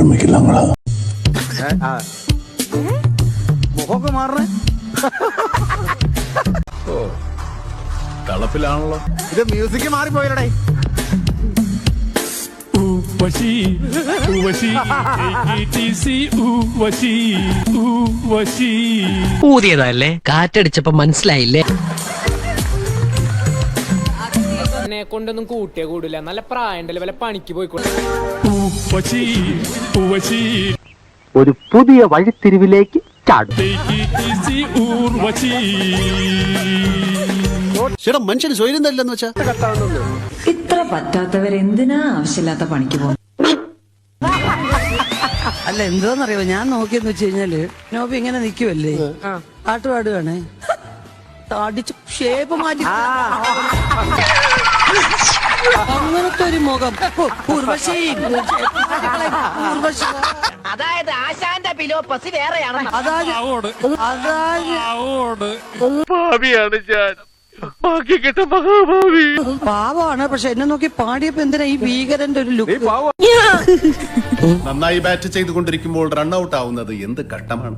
ആരംഭിക്കില്ല. മുഖമൊക്കെ മാറണേ കളപ്പിലാണല്ലോ. ഇത് മ്യൂസിക് മാറിപ്പോയില്ലേ? ഊതിയതല്ലേ, കാറ്റടിച്ചപ്പോ മനസ്സിലായില്ലേ? എന്നെ കൊണ്ടൊന്നും കൂട്ടിയേ കൂടില്ല. നല്ല പ്രായണ്ടല്ലേ, വല്ല പണിക്ക് പോയിക്കോട്ടെ. ഒരു പുതിയ വഴിത്തിരിവിലേക്ക് ചാടും. മനുഷ്യന് സ്വയം തരില്ലെന്ന് വെച്ചാ ഇത്ര പറ്റാത്തവരെന്തിനാ ആവശ്യമില്ലാത്ത പണിക്ക് പോകും? അല്ല എന്തോന്നറിയോ, ഞാൻ നോക്കിയെന്ന് വെച്ച് കഴിഞ്ഞാല് നോബി ഇങ്ങനെ നിക്കുവല്ലേ, പാട്ടുപാടുവാണേ, അടിച്ച് ഷേപ്പ് മാറ്റി അങ്ങനത്തെ ഒരു മുഖം. ഉർവശി അതായത് ആശാന്റെ പിലോപ്പസി വേറെയാണ്. പാവമാണ്, പക്ഷെ എന്നെ നോക്കി പാടിയപ്പോ എന്തിനാ ഈ ഭീകരന്റെ ഒരു ലുക്ക്? നന്നായി ബാറ്റ് ചെയ്തുകൊണ്ടിരിക്കുമ്പോൾ റൺഔട്ട് ആവുന്നത് എന്ത് ഘട്ടമാണ്?